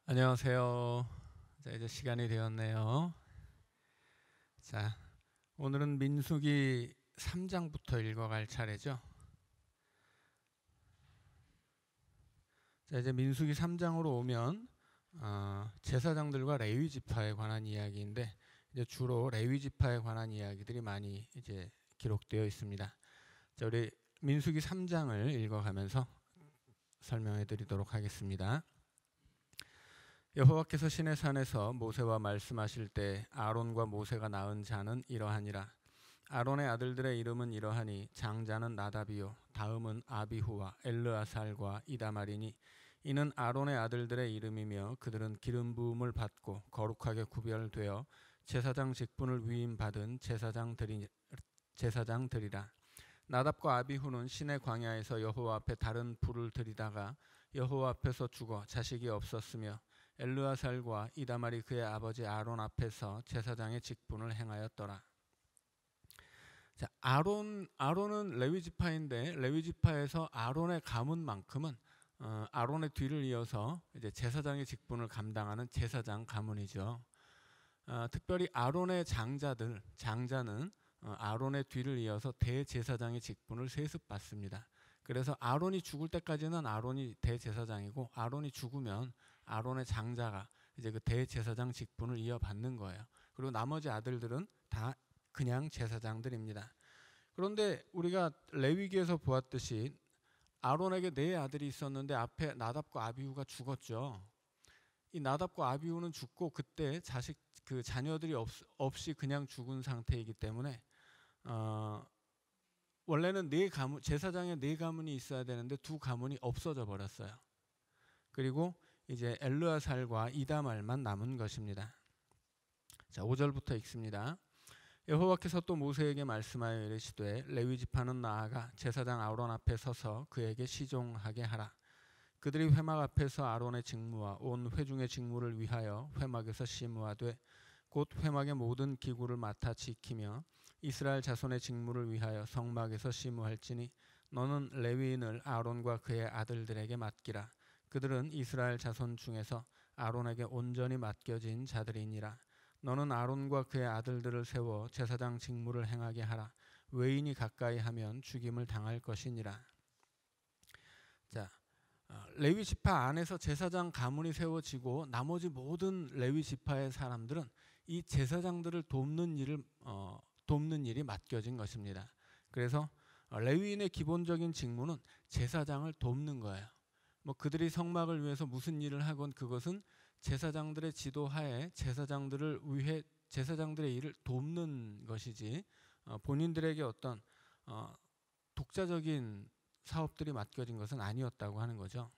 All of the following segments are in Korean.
안녕하세요. 자, 이제 시간이 되었네요. 자, 오늘은 민수기 3장부터 읽어갈 차례죠. 자, 이제 민수기 3장으로 오면 제사장들과 레위 지파에 관한 이야기인데, 이제 주로 레위 지파에 관한 이야기들이 많이 이제 기록되어 있습니다. 자, 우리 민수기 3장을 읽어가면서 설명해 드리도록 하겠습니다. 여호와께서 시내산에서 모세와 말씀하실 때 아론과 모세가 낳은 자는 이러하니라. 아론의 아들들의 이름은 이러하니 장자는 나답이요 다음은 아비후와 엘르아살과 이다말이니 이는 아론의 아들들의 이름이며 그들은 기름 부음을 받고 거룩하게 구별되어 제사장 직분을 위임받은 제사장들이라. 나답과 아비후는 시내 광야에서 여호와 앞에 다른 불을 들이다가 여호와 앞에서 죽어 자식이 없었으며 엘르아살과 이다말이 그의 아버지 아론 앞에서 제사장의 직분을 행하였더라. 자, 아론은 레위 지파인데 레위 지파에서 아론의 가문만큼은 아론의 뒤를 이어서 이제 제사장의 직분을 감당하는 제사장 가문이죠. 특별히 아론의 장자는 아론의 뒤를 이어서 대제사장의 직분을 세습받습니다. 그래서 아론이 죽을 때까지는 아론이 대제사장이고 아론이 죽으면 아론의 장자가 이제 그 대제사장 직분을 이어받는 거예요. 그리고 나머지 아들들은 다 그냥 제사장들입니다. 그런데 우리가 레위기에서 보았듯이 아론에게 네 아들이 있었는데 앞에 나답과 아비후가 죽었죠. 이 나답과 아비후는 죽고 그때 자녀들이 없이 그냥 죽은 상태이기 때문에 원래는 제사장에 네 가문이 있어야 되는데 두 가문이 없어져 버렸어요. 그리고 이제 엘르아살과 이다말만 남은 것입니다. 자, 5절부터 읽습니다. 여호와께서 또 모세에게 말씀하여 이르시되 레위 지파는 나아가 제사장 아론 앞에 서서 그에게 시종하게 하라. 그들이 회막 앞에서 아론의 직무와 온 회중의 직무를 위하여 회막에서 심우하되 곧 회막의 모든 기구를 맡아 지키며 이스라엘 자손의 직무를 위하여 성막에서 심우할지니 너는 레위인을 아론과 그의 아들들에게 맡기라. 그들은 이스라엘 자손 중에서 아론에게 온전히 맡겨진 자들이니라. 너는 아론과 그의 아들들을 세워 제사장 직무를 행하게 하라. 외인이 가까이 하면 죽임을 당할 것이니라. 자, 레위 지파 안에서 제사장 가문이 세워지고 나머지 모든 레위 지파의 사람들은 이 제사장들을 돕는 일이 맡겨진 것입니다. 그래서 레위인의 기본적인 직무는 제사장을 돕는 거예요. 뭐 그들이 성막을 위해서 무슨 일을 하건 그것은 제사장들의 지도하에 제사장들을 위해 제사장들의 일을 돕는 것이지 본인들에게 어떤 독자적인 사업들이 맡겨진 것은 아니었다고 하는 거죠.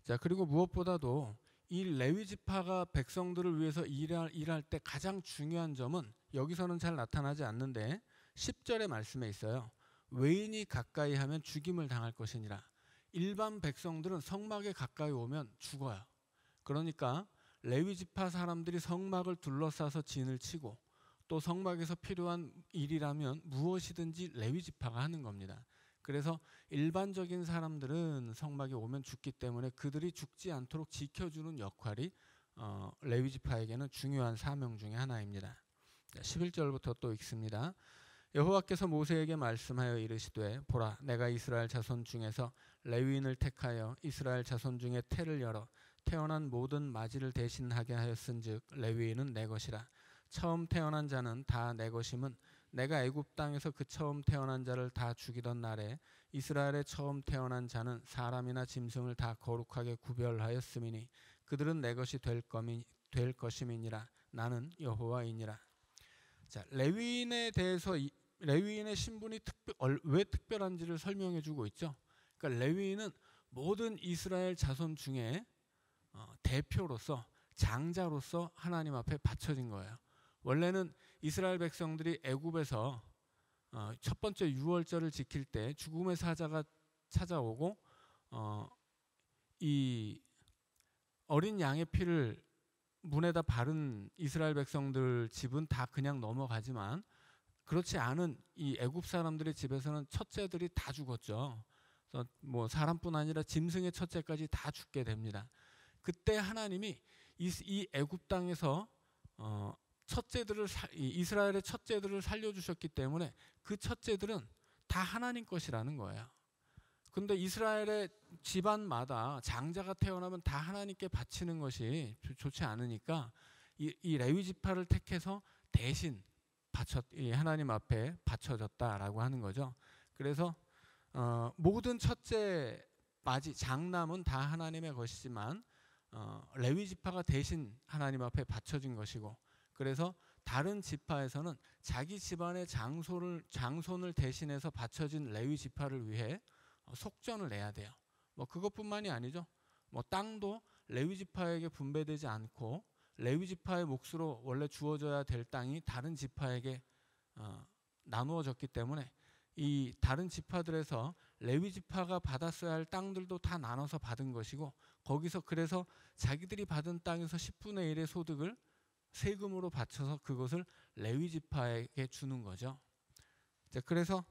자, 그리고 무엇보다도 이 레위 지파가 백성들을 위해서 일할 때 가장 중요한 점은 여기서는 잘 나타나지 않는데 10절의 말씀에 있어요. 외인이 가까이 하면 죽임을 당할 것이니라. 일반 백성들은 성막에 가까이 오면 죽어요. 그러니까 레위 지파 사람들이 성막을 둘러싸서 진을 치고 또 성막에서 필요한 일이라면 무엇이든지 레위 지파가 하는 겁니다. 그래서 일반적인 사람들은 성막에 오면 죽기 때문에 그들이 죽지 않도록 지켜주는 역할이 레위 지파에게는 중요한 사명 중에 하나입니다. 11절부터 또 읽습니다. 여호와께서 모세에게 말씀하여 이르시되 보라 내가 이스라엘 자손 중에서 레위인을 택하여 이스라엘 자손 중에 태를 열어 태어난 모든 마지를 대신하게 하였은즉 레위인은 내 것이라. 처음 태어난 자는 다 내 것임은 내가 애굽 땅에서 그 처음 태어난 자를 다 죽이던 날에 이스라엘의 처음 태어난 자는 사람이나 짐승을 다 거룩하게 구별하였음이니 그들은 내 것이 될 것임이니라. 나는 여호와이니라. 자, 레위인에 대해서 레위인의 신분이 왜 특별한지를 설명해 주고 있죠. 그러니까 레위인은 모든 이스라엘 자손 중에 대표로서 장자로서 하나님 앞에 바쳐진 거예요. 원래는 이스라엘 백성들이 애굽에서 첫 번째 유월절을 지킬 때 죽음의 사자가 찾아오고 이 어린 양의 피를 문에다 바른 이스라엘 백성들 집은 다 그냥 넘어가지만 그렇지 않은 이 애굽 사람들의 집에서는 첫째들이 다 죽었죠. 그래서 뭐 사람뿐 아니라 짐승의 첫째까지 다 죽게 됩니다. 그때 하나님이 이 애굽 땅에서 이스라엘의 첫째들을 살려주셨기 때문에 그 첫째들은 다 하나님 것이라는 거예요. 근데 이스라엘의 집안마다 장자가 태어나면 다 하나님께 바치는 것이 좋지 않으니까 이 레위 지파를 택해서 대신 하나님 앞에 바쳐졌다라고 하는 거죠. 그래서 모든 첫째 맞이 장남은 다 하나님의 것이지만 레위 지파가 대신 하나님 앞에 바쳐진 것이고, 그래서 다른 지파에서는 자기 집안의 장손을 대신해서 바쳐진 레위 지파를 위해 속전을 내야 돼요. 뭐 그것뿐만이 아니죠. 뭐 땅도 레위 지파에게 분배되지 않고 레위 지파의 몫으로 원래 주어져야 될 땅이 다른 지파에게 나누어졌기 때문에 이 다른 지파들에서 레위 지파가 받았어야 할 땅들도 다 나눠서 받은 것이고, 거기서 그래서 자기들이 받은 땅에서 10분의 1의 소득을 세금으로 바쳐서 그것을 레위 지파에게 주는 거죠. 그래서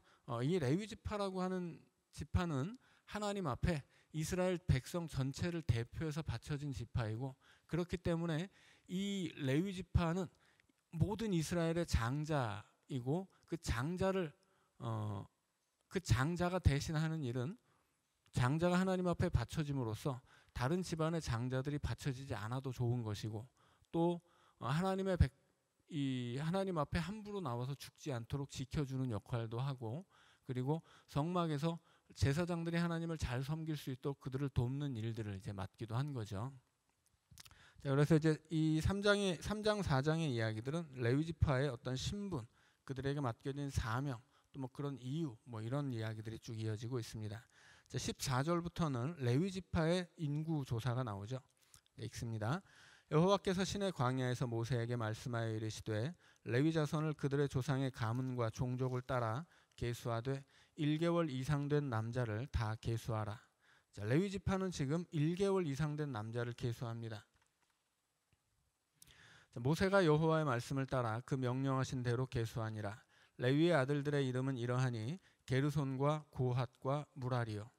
이 레위 지파라고 하는 지파는 하나님 앞에 이스라엘 백성 전체를 대표해서 바쳐진 지파이고, 그렇기 때문에 이 레위 지파는 모든 이스라엘의 장자이고, 그 장자가 대신하는 일은 장자가 하나님 앞에 바쳐짐으로써 다른 집안의 장자들이 바쳐지지 않아도 좋은 것이고, 또 하나님 앞에 함부로 나와서 죽지 않도록 지켜주는 역할도 하고, 그리고 성막에서 제사장들이 하나님을 잘 섬길 수 있도록 그들을 돕는 일들을 이제 맡기도 한 거죠. 자, 그래서 이제 이 3장 4장의 이야기들은 레위 지파의 어떤 신분, 그들에게 맡겨진 사명, 또 뭐 그런 이유, 뭐 이런 이야기들이 쭉 이어지고 있습니다. 자, 14절부터는 레위 지파의 인구 조사가 나오죠. 네, 읽습니다. 여호와께서 시내 광야에서 모세에게 말씀하여 이르시되 레위 자손을 그들의 조상의 가문과 종족을 따라 계수하되 1개월 이상 된 남자를 다 계수하라. 자, 레위 지파는 지금 1개월 이상 된 남자를 계수합니다. 자, 모세가 여호와의 말씀을 따라 그 명령하신 대로 계수하니라. 레위의 아들들의 이름은 이러하니 게르손과 고핫과 무라리요.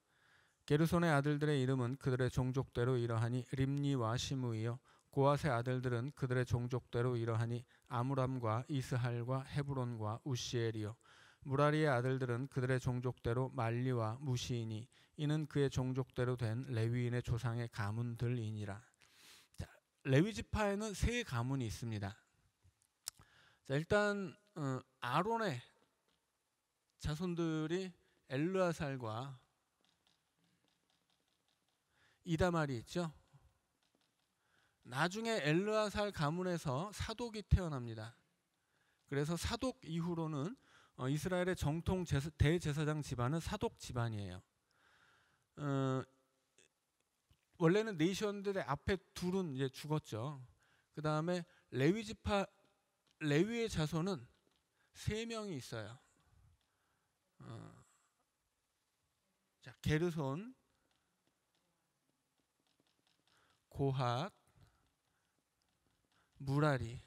게르손의 아들들의 이름은 그들의 종족대로 이러하니 림니와 시므이요. 고핫의 아들들은 그들의 종족대로 이러하니 아므람과 이스할과 헤브론과 우시엘이요. 무라리의 아들들은 그들의 종족대로 말리와 무시이니 이는 그의 종족대로 된 레위인의 조상의 가문들이니라. 자, 레위 지파에는 세 가문이 있습니다. 자, 일단 아론의 자손들이 엘르아살과 이다말이 있죠. 나중에 엘르아살 가문에서 사독이 태어납니다. 그래서 사독 이후로는 이스라엘의 정통 대제사장 집안은 사독 집안이에요. 원래는 네이션들의 앞에 둘은 이제 죽었죠. 그 다음에 레위의 자손은 3명이 있어요. 자, 게르손, 고핫, 무라리.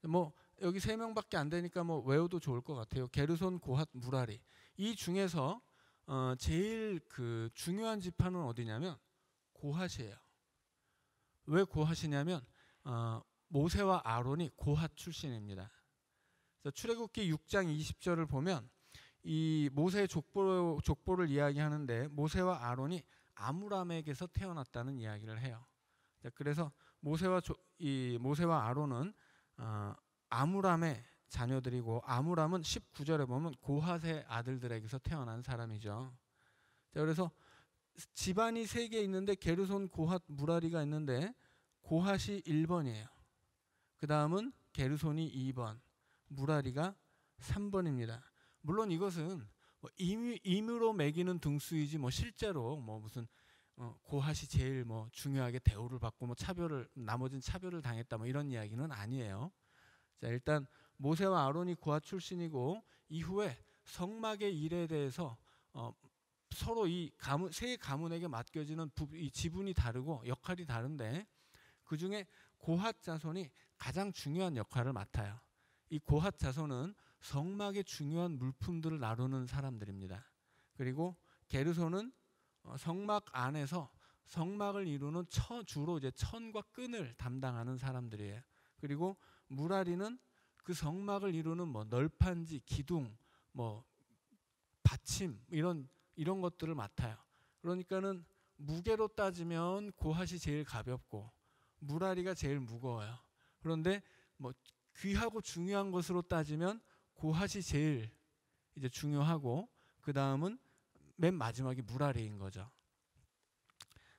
뭐 여기 3명밖에 안 되니까 뭐 외워도 좋을 것 같아요. 게르손, 고핫, 무라리. 이 중에서 제일 그 중요한 지파는 어디냐면 고핫이에요. 왜 고핫이냐면 모세와 아론이 고핫 출신입니다. 그래서 출애굽기 6장 20절을 보면 이 모세의 족보를 이야기하는데 모세와 아론이 아므람에게서 태어났다는 이야기를 해요. 그래서 모세와 아론은 아므람의 자녀들이고, 아므람은 19절에 보면 고핫의 아들들에게서 태어난 사람이죠. 자, 그래서 집안이 3개 있는데 게르손, 고핫, 무라리가 있는데 고핫이 1번이에요. 그 다음은 게르손이 2번, 무라리가 3번입니다. 물론 이것은 뭐 임의로 매기는 등수이지 뭐 실제로 뭐 무슨 고핫이 제일 뭐 중요하게 대우를 받고 뭐 나머지는 차별을 당했다 뭐 이런 이야기는 아니에요. 자, 일단 모세와 아론이 고핫 출신이고, 이후에 성막의 일에 대해서 서로 세 가문에게 맡겨지는 이 지분이 다르고 역할이 다른데, 그 중에 고핫 자손이 가장 중요한 역할을 맡아요. 이 고핫 자손은 성막의 중요한 물품들을 나누는 사람들입니다. 그리고 게르손은 성막 안에서 성막을 이루는 주로 이제 천과 끈을 담당하는 사람들이에요. 그리고 무라리는 그 성막을 이루는 뭐 널판지, 기둥, 뭐 받침 이런 것들을 맡아요. 그러니까는 무게로 따지면 고핫이 제일 가볍고 무라리가 제일 무거워요. 그런데 뭐 귀하고 중요한 것으로 따지면 고핫이 제일 이제 중요하고 그 다음은 맨 마지막이 무라리인 거죠.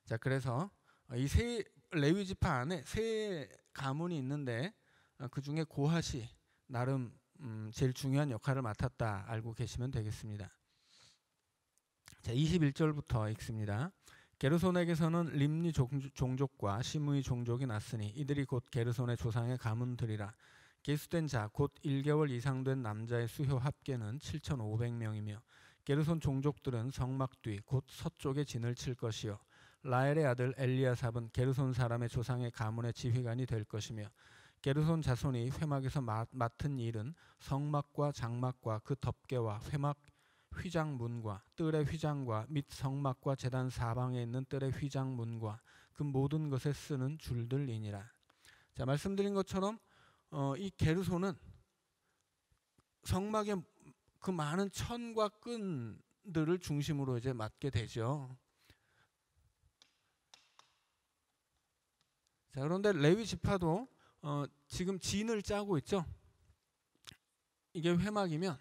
자, 그래서 이 세 레위 지파 안에 세 가문이 있는데 그 중에 고핫이 나름 제일 중요한 역할을 맡았다 알고 계시면 되겠습니다. 자, 21절부터 읽습니다. 게르손에게서는 림니 종족과 시므이 종족이 났으니 이들이 곧 게르손의 조상의 가문들이라. 계수된 자 곧 1개월 이상 된 남자의 수효 합계는 7,500명이며 게르손 종족들은 성막 뒤 곧 서쪽에 진을 칠 것이요 라엘의 아들 엘리아삽은 게르손 사람의 조상의 가문의 지휘관이 될 것이며 게르손 자손이 회막에서 맡은 일은 성막과 장막과 그 덮개와 회막 휘장문과 뜰의 휘장과 및 성막과 제단 사방에 있는 뜰의 휘장문과 그 모든 것에 쓰는 줄들이니라. 자, 말씀드린 것처럼 이 게르손은 성막의 그 많은 천과 끈들을 중심으로 이제 맡게 되죠. 자, 그런데 레위 지파도 지금 진을 짜고 있죠. 이게 회막이면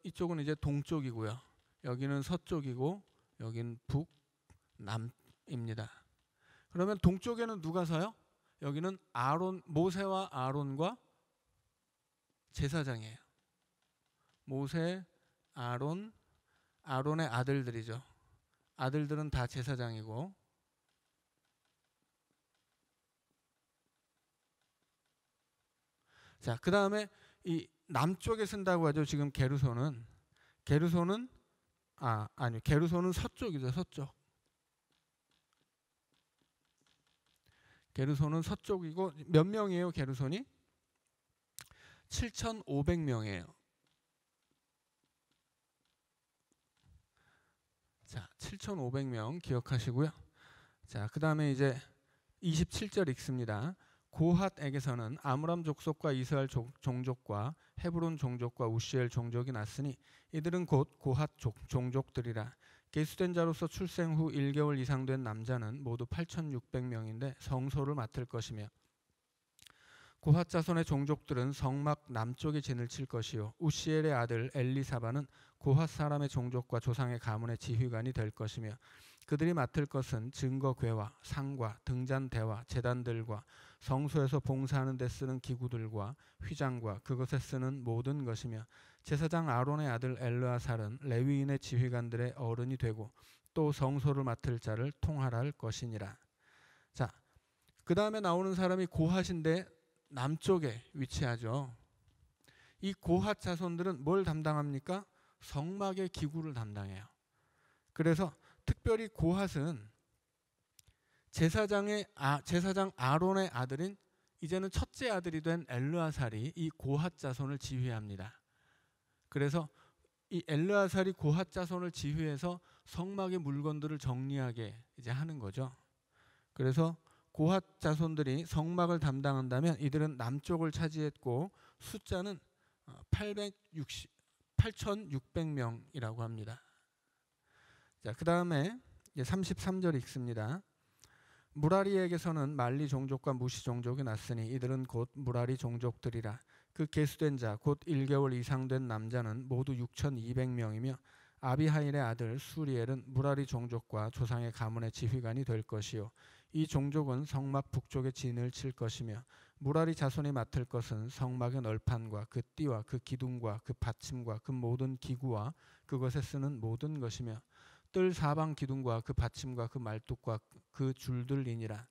이쪽은 이제 동쪽이고요. 여기는 서쪽이고 여기는 북남입니다. 그러면 동쪽에는 누가 서요? 여기는 모세와 아론과 제사장이에요. 모세, 아론의 아들들이죠. 아들들은 다 제사장이고 자, 그 다음에 이 남쪽에 쓴다고 하죠. 지금 게르손은 서쪽이죠. 서쪽. 게르손은 서쪽이고 몇 명이에요? 게르손이 7,500명이에요. 자, 7,500명 기억하시고요. 자, 그 다음에 이제 27절 읽습니다. 고핫에게서는 아므람 족속과 이스라엘 종족과 헤브론 종족과 우시엘 종족이 났으니 이들은 곧 고핫 종족들이라. 계수된 자로서 출생 후 1개월 이상 된 남자는 모두 8,600명인데 성소를 맡을 것이며 고핫 자손의 종족들은 성막 남쪽에 진을 칠 것이요 우시엘의 아들 엘리사바는 고핫 사람의 종족과 조상의 가문의 지휘관이 될 것이며 그들이 맡을 것은 증거궤와 상과 등잔대와 제단들과 성소에서 봉사하는 데 쓰는 기구들과 휘장과 그것에 쓰는 모든 것이며 제사장 아론의 아들 엘르아살은 레위인의 지휘관들의 어른이 되고 또 성소를 맡을 자를 통할할 것이니라. 자, 그 다음에 나오는 사람이 고핫인데 남쪽에 위치하죠. 이 고핫 자손들은 뭘 담당합니까? 성막의 기구를 담당해요. 그래서 특별히 고핫은 제사장 아론의 아들인 이제는 첫째 아들이 된 엘르아살이 이 고핫 자손을 지휘합니다. 그래서 이 엘르아살이 고핫 자손을 지휘해서 성막의 물건들을 정리하게 이제 하는 거죠. 그래서 고핫 자손들이 성막을 담당한다면 이들은 남쪽을 차지했고 숫자는 8,600명이라고 합니다. 자, 그 다음에 33절 읽습니다. 무라리에게서는 말리 종족과 무시 종족이 났으니 이들은 곧 무라리 종족들이라. 그 계수된 자 곧 1개월 이상 된 남자는 모두 6,200명이며 아비하일의 아들 수리엘은 무라리 종족과 조상의 가문의 지휘관이 될 것이요 이 종족은 성막 북쪽에 진을 칠 것이며 무라리 자손이 맡을 것은 성막의 널판과 그 띠와 그 기둥과 그 받침과 그 모든 기구와 그것에 쓰는 모든 것이며 뜰 사방 기둥과 그 받침과 그 말뚝과 그 줄들이니라.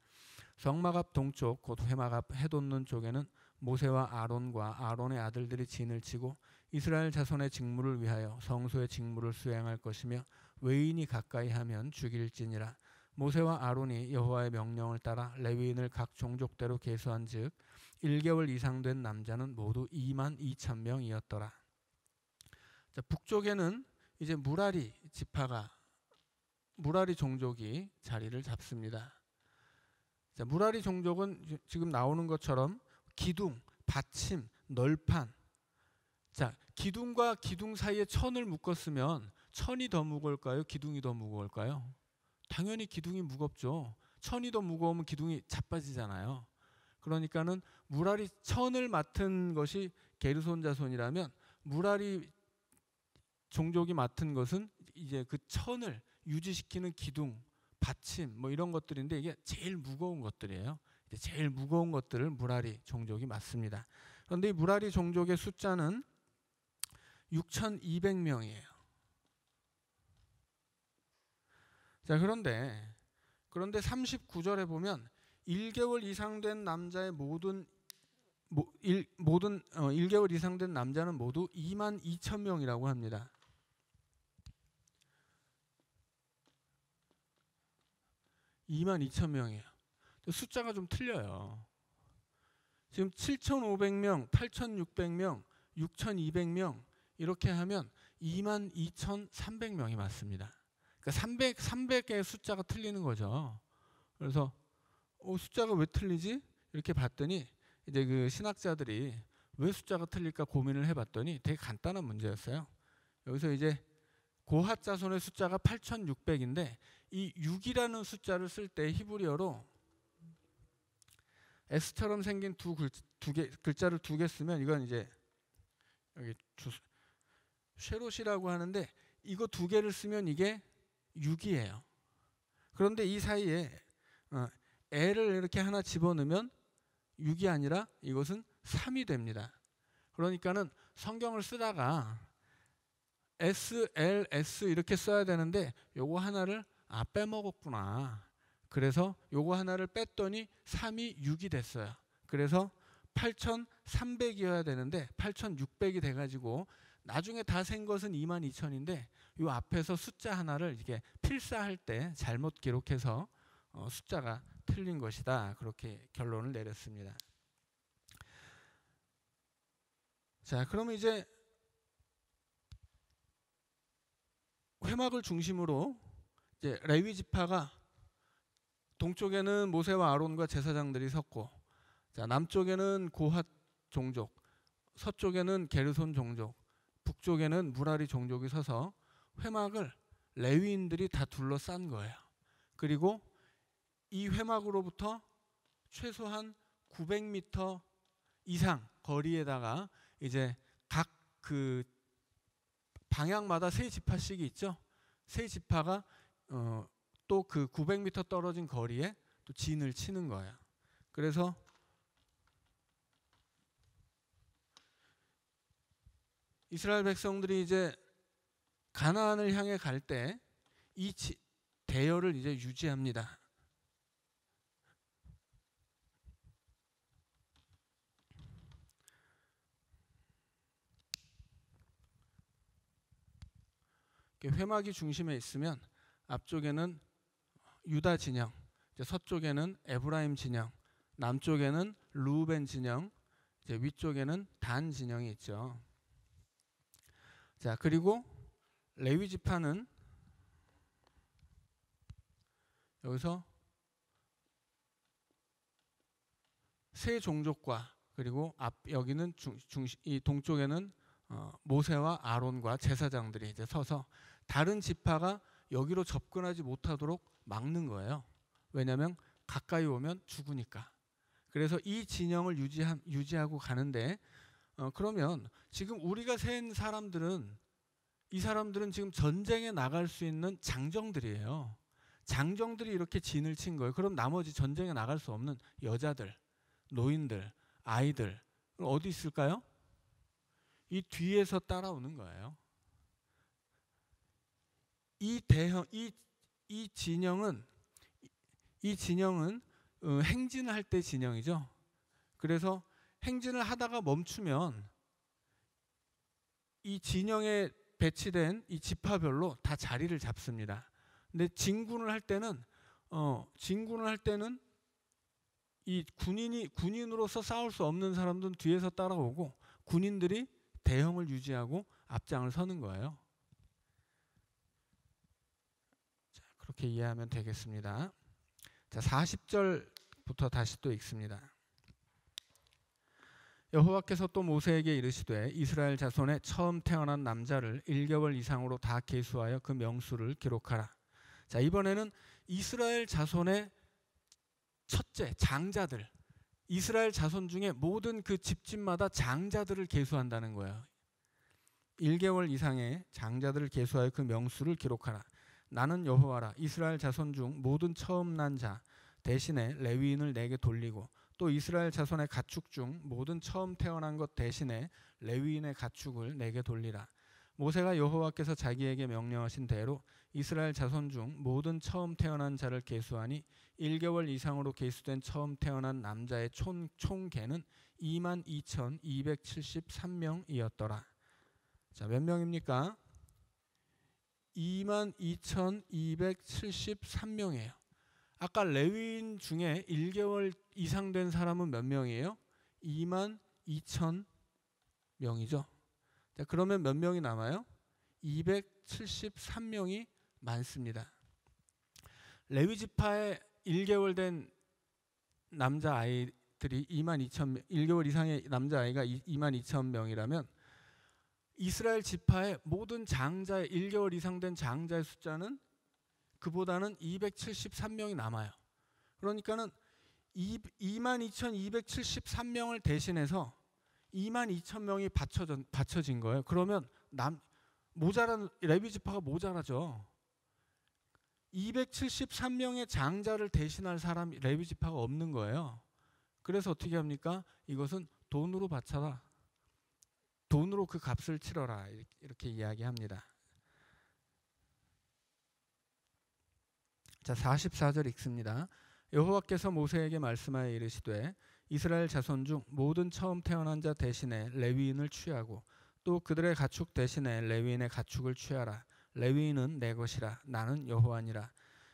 성막 앞 동쪽 곧 회막 앞 해돋는 쪽에는 모세와 아론과 아론의 아들들이 진을 치고 이스라엘 자손의 직무를 위하여 성소의 직무를 수행할 것이며 외인이 가까이 하면 죽일지니라. 모세와 아론이 여호와의 명령을 따라 레위인을 각 종족대로 계수한즉 1개월 이상 된 남자는 모두 22,000명이었더라. 자, 북쪽에는 이제 무라리 종족이 자리를 잡습니다. 자, 무라리 종족은 지금 나오는 것처럼 기둥, 받침, 널판. 자, 기둥과 기둥 사이에 천을 묶었으면 천이 더 무거울까요? 기둥이 더 무거울까요? 당연히 기둥이 무겁죠. 천이 더 무거우면 기둥이 자빠지잖아요. 그러니까는 무라리 천을 맡은 것이 게르손 자손이라면 무라리 종족이 맡은 것은 이제 그 천을 유지시키는 기둥, 받침 뭐 이런 것들인데 이게 제일 무거운 것들이에요. 제일 무거운 것들을 무라리 종족이 맡습니다. 그런데 이 무라리 종족의 숫자는 6,200명이에요. 자, 그런데 39절에 보면 1개월 이상 된 남자의 1개월 이상 된 남자는 모두 22,000명이라고 합니다. (22,000명이에요) 숫자가 좀 틀려요. 지금 7,500명, 8,600명, 6,200명 이렇게 하면 22,300명이 맞습니다. 그러니까 300개의 숫자가 틀리는 거죠. 그래서 숫자가 왜 틀리지? 이렇게 봤더니 이제 그 신학자들이 왜 숫자가 틀릴까 고민을 해봤더니 되게 간단한 문제였어요. 여기서 이제 고핫 자손의 숫자가 8,600인데 이 6이라는 숫자를 쓸 때 히브리어로 S처럼 생긴 글자를 두 개 쓰면 이건 이제 여기 쉐롯이라고 하는데 이거 두 개를 쓰면 이게 6이에요. 그런데 이 사이에 L을 이렇게 하나 집어넣으면 6이 아니라 이것은 3이 됩니다. 그러니까는 성경을 쓰다가 S, L, S 이렇게 써야 되는데 요거 하나를 빼먹었구나. 그래서 요거 하나를 뺐더니 3이 6이 됐어요. 그래서 8,300이어야 되는데 8,600이 돼가지고 나중에 다 센 것은 22,000인데 요 앞에서 숫자 하나를 이게 필사할 때 잘못 기록해서 숫자가 틀린 것이다. 그렇게 결론을 내렸습니다. 자, 그러면 이제 회막을 중심으로 이제 레위 지파가 동쪽에는 모세와 아론과 제사장들이 섰고, 자, 남쪽에는 고핫 종족, 서쪽에는 게르손 종족, 북쪽에는 무라리 종족이 서서 회막을 레위인들이 다 둘러싼 거예요. 그리고 이 회막으로부터 최소한 900m 이상 거리에다가 이제 각 그 방향마다 세 지파씩이 있죠. 세 지파가 또 그 900m 떨어진 거리에 또 진을 치는 거예요. 그래서 이스라엘 백성들이 이제 가나안을 향해 갈 때 이 대열을 이제 유지합니다. 회막이 중심에 있으면 앞쪽에는 유다 진영, 서쪽에는 에브라임 진영, 남쪽에는 르우벤 진영, 이제 위쪽에는 단 진영이 있죠. 자, 그리고 레위 지파는 여기서 세 종족과 그리고 여기는 이 동쪽에는 모세와 아론과 제사장들이 이제 서서 다른 지파가 여기로 접근하지 못하도록 막는 거예요. 왜냐하면 가까이 오면 죽으니까. 그래서 이 진영을 유지하고 가는데 그러면 지금 우리가 센 사람들은 이 사람들은 지금 전쟁에 나갈 수 있는 장정들이에요. 장정들이 이렇게 진을 친 거예요. 그럼 나머지 전쟁에 나갈 수 없는 여자들, 노인들, 아이들 어디 있을까요? 이 뒤에서 따라오는 거예요. 이 진영은 행진을 할 때 진영이죠. 그래서 행진을 하다가 멈추면 이 진영에 배치된 이 지파별로 다 자리를 잡습니다. 근데 진군을 할 때는 이 군인으로서 싸울 수 없는 사람들은 뒤에서 따라오고 군인들이 대형을 유지하고 앞장을 서는 거예요. 자, 그렇게 이해하면 되겠습니다. 자, 40절부터 다시 또 읽습니다. 여호와께서 또 모세에게 이르시되 이스라엘 자손의 처음 태어난 남자를 1개월 이상으로 다 계수하여 그 명수를 기록하라. 자, 이번에는 이스라엘 자손의 첫째 장자들, 이스라엘 자손 중에 모든 그 집집마다 장자들을 계수한다는 거예요. 1개월 이상의 장자들을 계수하여 그 명수를 기록하라. 나는 여호와라. 이스라엘 자손 중 모든 처음 난 자 대신에 레위인을 내게 돌리고 또 이스라엘 자손의 가축 중 모든 처음 태어난 것 대신에 레위인의 가축을 내게 돌리라. 모세가 여호와께서 자기에게 명령하신 대로 이스라엘 자손 중 모든 처음 태어난 자를 계수하니 1개월 이상으로 계수된 처음 태어난 남자의 총 개는 22,273명이었더라. 자, 몇 명입니까? 22,273명이에요. 아까 레위인 중에 1개월 이상 된 사람은 몇 명이에요? 22,000명이죠. 자, 그러면 몇 명이 남아요? 273명이 많습니다. 레위 지파의 1개월 된 남자 아이들이 1개월 이상의 남자 아이가 22,000명이라면 이스라엘 지파의 모든 장자의 1개월 이상 된 장자의 숫자는 그보다는 273명이 남아요. 그러니까는 22,273명을 대신해서 22,000명이 받쳐진 거예요. 그러면 모자란 레위 지파가 모자라죠. 273명의 장자를 대신할 사람 레위 지파가 없는 거예요. 그래서 어떻게 합니까? 이것은 돈으로 바쳐라. 돈으로 그 값을 치러라. 이렇게 이야기합니다. 자, 44절 읽습니다. 여호와께서 모세에게 말씀하여 이르시되 이스라엘 자손 중 모든 처음 태어난 자 대신에 레위인을 취하고 또 그들의 가축 대신에 레위인의 가축을 취하라. 레위인은 내 것이라. 나는 여호와니라.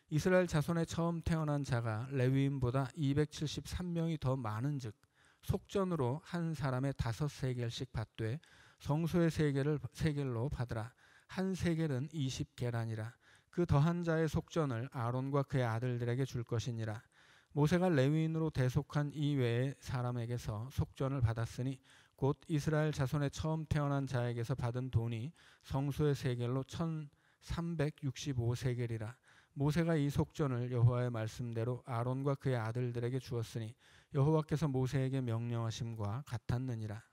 이스라엘 자손의 처음 태어난 자가 레위인보다 273명이 더 많은즉 속전으로 한 사람의 5세겔씩 받되 성소의 세겔로 받으라. 한 세겔은 20계란이라. 그 더한 자의 속전을 아론과 그의 아들들에게 줄 것이니라. 모세가 레위인으로 대속한 이 외의 사람에게서 속전을 받았으니 곧 이스라엘 자손의 처음 태어난 자에게서 받은 돈이 성소의 세겔로 1,365세겔이라. 모세가 이 속전을 여호와의 말씀대로 아론과 그의 아들들에게 주었으니 여호와께서 모세에게 명령하심과 같았느니라.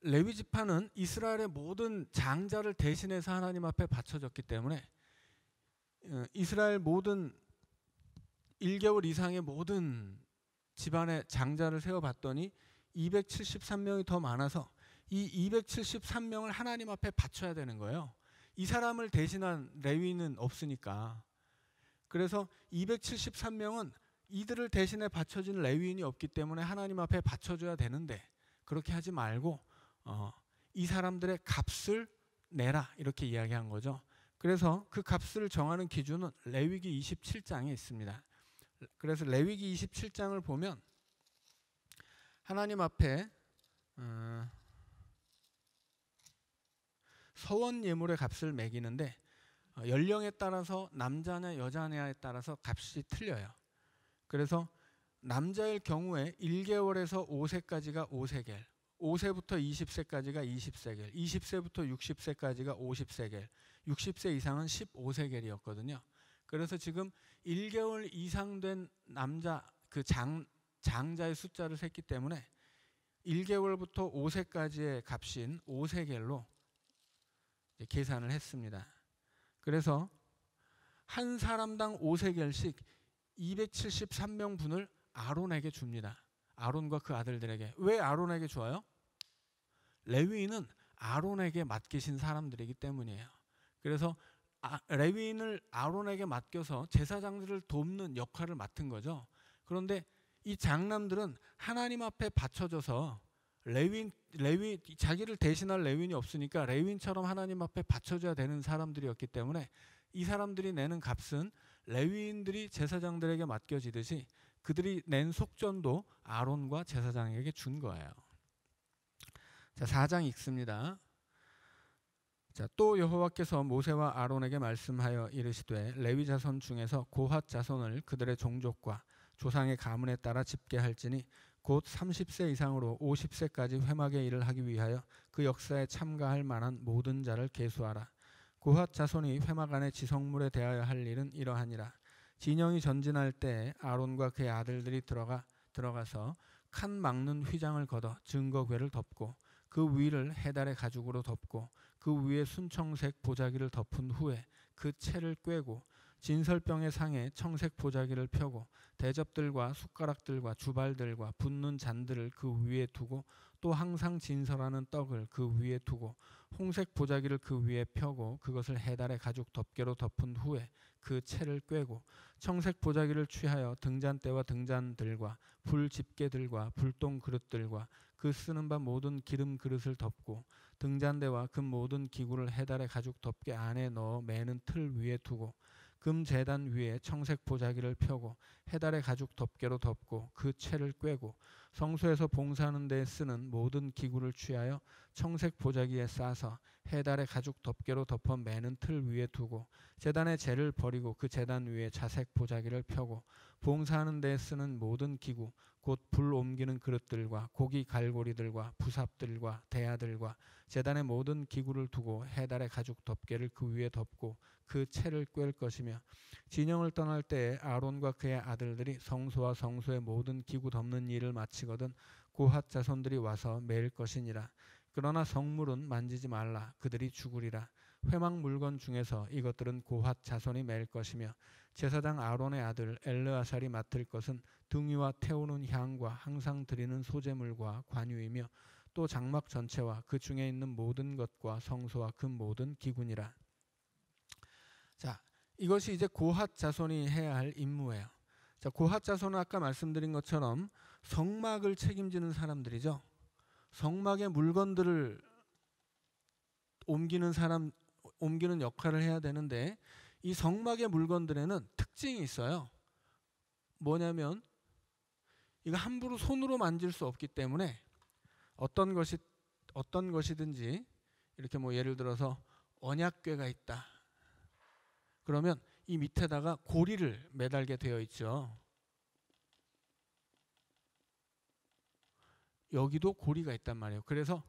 레위 지파는 이스라엘의 모든 장자를 대신해서 하나님 앞에 바쳐졌기 때문에 이스라엘 모든 1개월 이상의 모든 집안의 장자를 세어봤더니 273명이 더 많아서 이 273명을 하나님 앞에 바쳐야 되는 거예요. 이 사람을 대신한 레위인은 없으니까. 그래서 273명은 이들을 대신해 바쳐진 레위인이 없기 때문에 하나님 앞에 바쳐줘야 되는데 그렇게 하지 말고 이 사람들의 값을 내라 이렇게 이야기한 거죠. 그래서 그 값을 정하는 기준은 레위기 27장에 있습니다. 그래서 레위기 27장을 보면 하나님 앞에 서원 예물의 값을 매기는데 연령에 따라서 남자냐 여자냐에 따라서 값이 틀려요. 그래서 남자일 경우에 1개월에서 5세까지가 5세겔, 5세부터 20세까지가 20세겔, 20세부터 60세까지가 50세겔, 60세 이상은 15세겔이었거든요. 그래서 지금 1개월 이상 된 남자 그 장자의 숫자를 셌기 때문에 1개월부터 5세까지의 값인 5세겔로 계산을 했습니다. 그래서 한 사람당 5세겔씩 273명분을 아론에게 줍니다. 아론과 그 아들들에게. 왜 아론에게 줘요? 레위인은 아론에게 맡기신 사람들이기 때문이에요. 그래서 레위인을 아론에게 맡겨서 제사장들을 돕는 역할을 맡은 거죠. 그런데 이 장남들은 하나님 앞에 바쳐져서 자기를 대신할 레위인이 없으니까 레위인처럼 하나님 앞에 바쳐줘야 되는 사람들이었기 때문에 이 사람들이 내는 값은 레위인들이 제사장들에게 맡겨지듯이 그들이 낸 속전도 아론과 제사장에게 준 거예요. 자, 4장 읽습니다. 자, 또 여호와께서 모세와 아론에게 말씀하여 이르시되 레위 자손 중에서 고핫 자손을 그들의 종족과 조상의 가문에 따라 집계할지니 곧 30세 이상으로 50세까지 회막의 일을 하기 위하여 그 역사에 참가할 만한 모든 자를 계수하라. 고핫 자손이 회막 안의 지성물에 대하여 할 일은 이러하니라. 진영이 전진할 때 아론과 그의 아들들이 들어가서 칸 막는 휘장을 걷어 증거궤를 덮고 그 위를 해달의 가죽으로 덮고 그 위에 순청색 보자기를 덮은 후에 그 채를 꿰고 진설병의 상에 청색 보자기를 펴고 대접들과 숟가락들과 주발들과 붓는 잔들을 그 위에 두고 또 항상 진설하는 떡을 그 위에 두고 홍색 보자기를 그 위에 펴고 그것을 해달의 가죽 덮개로 덮은 후에 그 채를 꿰고 청색 보자기를 취하여 등잔대와 등잔들과 불 집게들과 불똥 그릇들과 그 쓰는 바 모든 기름 그릇을 덮고 등잔대와 그 모든 기구를 해달의 가죽 덮개 안에 넣어 매는 틀 위에 두고 금 제단 위에 청색 보자기를 펴고 해달의 가죽 덮개로 덮고 그 채를 꿰고 성소에서 봉사하는 데 쓰는 모든 기구를 취하여 청색 보자기에 싸서 해달의 가죽 덮개로 덮어 매는 틀 위에 두고 제단의 재를 버리고 그 제단 위에 자색 보자기를 펴고 봉사하는 데 쓰는 모든 기구 곧 불 옮기는 그릇들과 고기 갈고리들과 부삽들과 대야들과 제단의 모든 기구를 두고 해달의 가죽 덮개를 그 위에 덮고 그 채를 꿰을 것이며 진영을 떠날 때에 아론과 그의 아들들이 성소와 성소의 모든 기구 덮는 일을 마치거든 고핫 자손들이 와서 매일 것이니라. 그러나 성물은 만지지 말라. 그들이 죽으리라. 회막 물건 중에서 이것들은 고핫 자손이 맬 것이며 제사장 아론의 아들 엘르아살이 맡을 것은 등위와 태우는 향과 항상 드리는 소제물과 관유이며 또 장막 전체와 그 중에 있는 모든 것과 성소와 그 모든 기구니라. 자, 이것이 이제 고핫 자손이 해야 할 임무예요. 자, 고핫 자손은 아까 말씀드린 것처럼 성막을 책임지는 사람들이죠. 성막의 물건들을 옮기는 역할을 해야 되는데 이 성막의 물건들에는 특징이 있어요. 뭐냐면 이거 함부로 손으로 만질 수 없기 때문에 어떤 것이든지 이렇게 뭐 예를 들어서 언약궤가 있다. 그러면 이 밑에다가 고리를 매달게 되어 있죠. 여기도 고리가 있단 말이에요. 그래서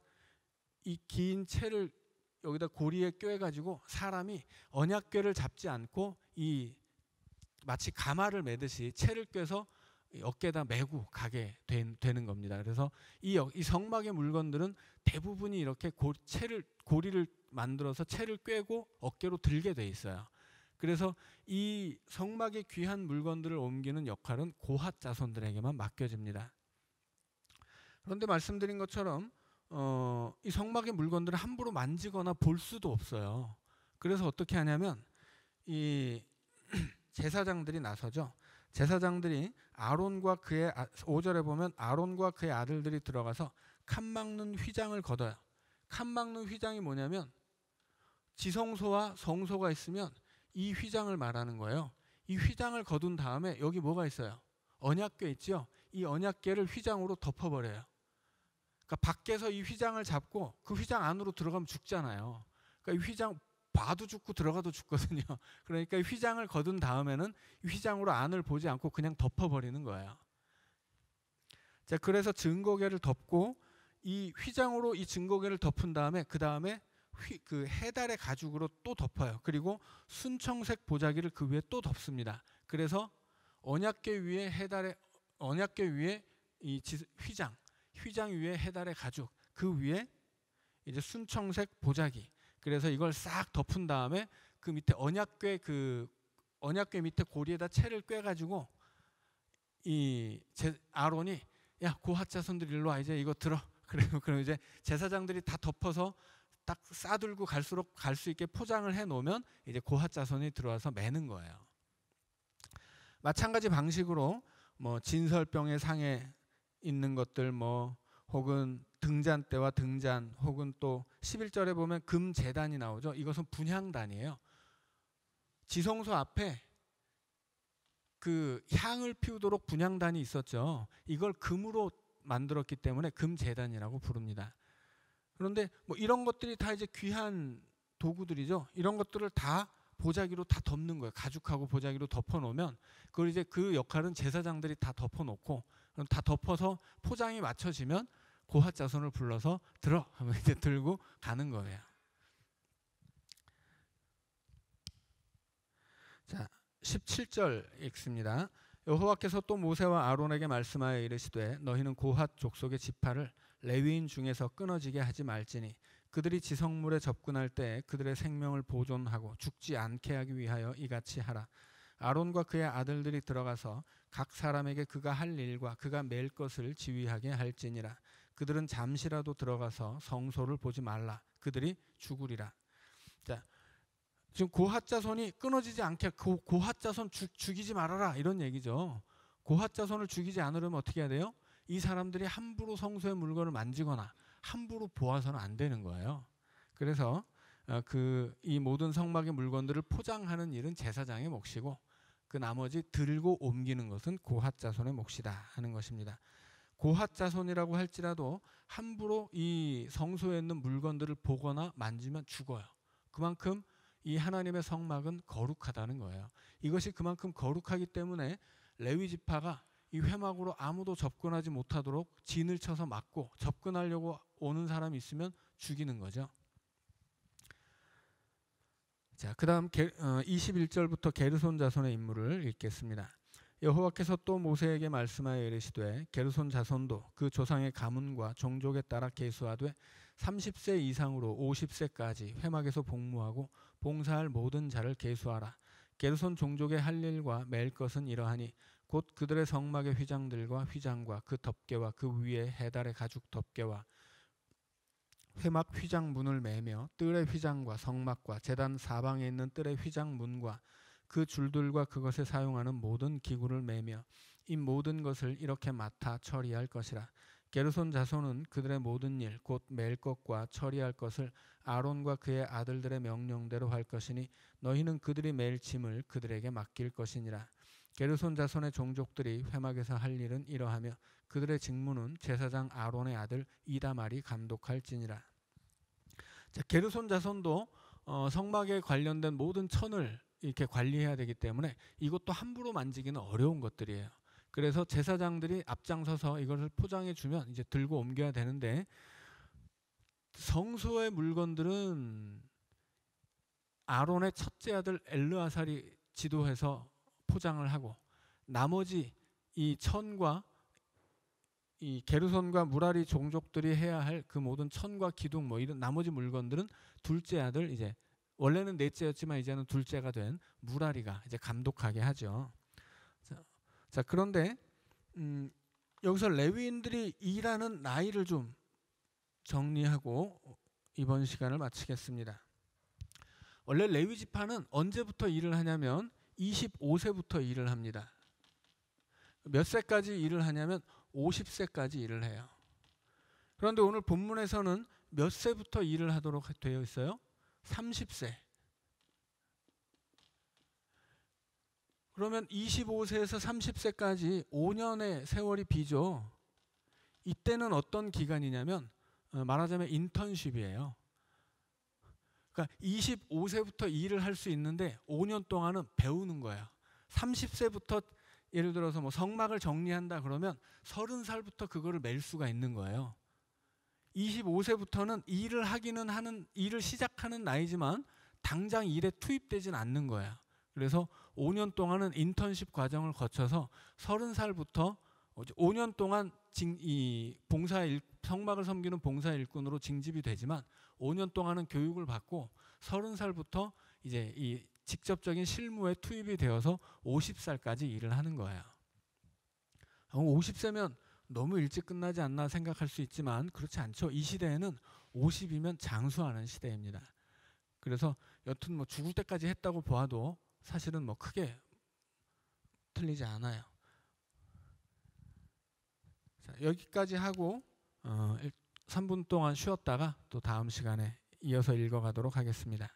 이 긴 채를 여기다 고리에 꿰가지고 사람이 언약궤를 잡지 않고 이 마치 가마를 매듯이 채를 꿰서 어깨에다 메고 가게 되는 겁니다. 그래서 이 성막의 물건들은 대부분이 이렇게 고리를 만들어서 채를 꿰고 어깨로 들게 돼 있어요. 그래서 이 성막의 귀한 물건들을 옮기는 역할은 고핫 자손들에게만 맡겨집니다. 그런데 말씀드린 것처럼 이 성막의 물건들을 함부로 만지거나 볼 수도 없어요. 그래서 어떻게 하냐면 이 제사장들이 나서죠. 제사장들이 아론과 그의 5절에 보면 아론과 그의 아들들이 들어가서 칸 막는 휘장을 걷어요. 칸 막는 휘장이 뭐냐면 지성소와 성소가 있으면 이 휘장을 말하는 거예요. 이 휘장을 거둔 다음에 여기 뭐가 있어요? 언약궤 있죠? 이 언약궤를 휘장으로 덮어버려요. 그러니까 밖에서 이 휘장을 잡고 그 휘장 안으로 들어가면 죽잖아요. 그러니까 이 휘장 봐도 죽고 들어가도 죽거든요. 그러니까 이 휘장을 거둔 다음에는 이 휘장으로 안을 보지 않고 그냥 덮어버리는 거예요. 자, 그래서 증거궤를 덮고 이 휘장으로 이 증거궤를 덮은 다음에 그 다음에 그 해달의 가죽으로 또 덮어요. 그리고 순청색 보자기를 그 위에 또 덮습니다. 그래서 언약궤 위에 이 휘장 위에 해달의 가죽, 그 위에 이제 순청색 보자기. 그래서 이걸 싹 덮은 다음에 그 밑에 언약궤 밑에 고리에다 채를 꿰가지고 아론이 야 고핫 자손들 일로 와 이제 이거 들어. 그럼 이제 제사장들이 다 덮어서 딱 싸들고 갈수록 갈 수 있게 포장을 해 놓으면 이제 고핫 자손이 들어와서 매는 거예요. 마찬가지 방식으로 뭐 진설병의 상에 있는 것들 뭐 혹은 등잔대와 등잔 혹은 또 11절에 보면 금 제단이 나오죠. 이것은 분향단이에요. 지성소 앞에 그 향을 피우도록 분향단이 있었죠. 이걸 금으로 만들었기 때문에 금제단이라고 부릅니다. 그런데 뭐 이런 것들이 다 이제 귀한 도구들이죠. 이런 것들을 다 보자기로 다 덮는 거예요. 가죽하고 보자기로 덮어놓으면 그걸 이제 그 역할은 제사장들이 다 덮어놓고 그럼 다 덮어서 포장이 맞춰지면 고핫자손을 불러서 들어 하면 이제 들고 가는 거예요. 자, 17절 읽습니다. 여호와께서 또 모세와 아론에게 말씀하여 이르시되 너희는 고핫 족속의 지파를 레위인 중에서 끊어지게 하지 말지니 그들이 지성물에 접근할 때 그들의 생명을 보존하고 죽지 않게 하기 위하여 이같이 하라. 아론과 그의 아들들이 들어가서 각 사람에게 그가 할 일과 그가 맬 것을 지휘하게 할지니라. 그들은 잠시라도 들어가서 성소를 보지 말라. 그들이 죽으리라. 자, 지금 고핫자손이 끊어지지 않게 고핫자손 죽이지 말아라 이런 얘기죠. 고핫자손을 죽이지 않으려면 어떻게 해야 돼요? 이 사람들이 함부로 성소의 물건을 만지거나 함부로 보아서는 안 되는 거예요. 그래서 이 모든 성막의 물건들을 포장하는 일은 제사장의 몫이고 그 나머지 들고 옮기는 것은 고핫자손의 몫이다 하는 것입니다. 고핫자손이라고 할지라도 함부로 이 성소에 있는 물건들을 보거나 만지면 죽어요. 그만큼 이 하나님의 성막은 거룩하다는 거예요. 이것이 그만큼 거룩하기 때문에 레위 지파가 이 회막으로 아무도 접근하지 못하도록 진을 쳐서 막고 접근하려고 오는 사람이 있으면 죽이는 거죠. 자, 그다음 21절부터 게르손 자손의 인물을 읽겠습니다. 여호와께서 또 모세에게 말씀하여 이르시되 게르손 자손도 그 조상의 가문과 종족에 따라 계수하되 30세 이상으로 50세까지 회막에서 복무하고 봉사할 모든 자를 계수하라. 게르손 종족의 할 일과 맬 것은 이러하니 곧 그들의 성막의 휘장들과 휘장과 그 덮개와 그 위에 해달의 가죽 덮개와 회막 휘장 문을 매며 뜰의 휘장과 성막과 제단 사방에 있는 뜰의 휘장 문과 그 줄들과 그것에 사용하는 모든 기구를 매며 이 모든 것을 이렇게 맡아 처리할 것이라. 게르손 자손은 그들의 모든 일 곧 맬 것과 처리할 것을 아론과 그의 아들들의 명령대로 할 것이니 너희는 그들이 맬 짐을 그들에게 맡길 것이니라. 게르손 자손의 종족들이 회막에서 할 일은 이러하며 그들의 직무는 제사장 아론의 아들 이다말이 감독할지니라. 자, 게르손 자손도 성막에 관련된 모든 천을 이렇게 관리해야 되기 때문에 이것도 함부로 만지기는 어려운 것들이에요. 그래서 제사장들이 앞장서서 이것을 포장해 주면 이제 들고 옮겨야 되는데 성소의 물건들은 아론의 첫째 아들 엘르아살이 지도해서 포장을 하고 나머지 이 천과 이 게르손과 무라리 종족들이 해야 할 그 모든 천과 기둥 뭐 이런 나머지 물건들은 둘째 아들 이제 원래는 넷째였지만 이제는 둘째가 된 무라리가 이제 감독하게 하죠. 자 그런데 여기서 레위인들이 일하는 나이를 좀 정리하고 이번 시간을 마치겠습니다. 원래 레위 지파는 언제부터 일을 하냐면 25세부터 일을 합니다. 몇 세까지 일을 하냐면 50세까지 일을 해요. 그런데 오늘 본문에서는 몇 세부터 일을 하도록 되어 있어요? 30세. 그러면 25세에서 30세까지 5년의 세월이 비죠. 이때는 어떤 기간이냐면 말하자면 인턴십이에요. 그러니까 25세부터 일을 할 수 있는데 5년 동안은 배우는 거예요. 30세부터 예를 들어서 뭐 성막을 정리한다 그러면 30살부터 그거를 맬 수가 있는 거예요. 25세부터는 일을 시작하는 나이지만 당장 일에 투입되진 않는 거예요. 그래서 5년 동안은 인턴십 과정을 거쳐서 30살부터 5년 동안 성막을 섬기는 봉사 일꾼으로 징집이 되지만 5년 동안은 교육을 받고 30살부터 이제 이 직접적인 실무에 투입이 되어서 50살까지 일을 하는 거예요. 50세면 너무 일찍 끝나지 않나 생각할 수 있지만 그렇지 않죠. 이 시대에는 50이면 장수하는 시대입니다. 그래서 여튼 뭐 죽을 때까지 했다고 보아도 사실은 뭐 크게 틀리지 않아요. 자, 여기까지 하고 3분 동안 쉬었다가 또 다음 시간에 이어서 읽어가도록 하겠습니다.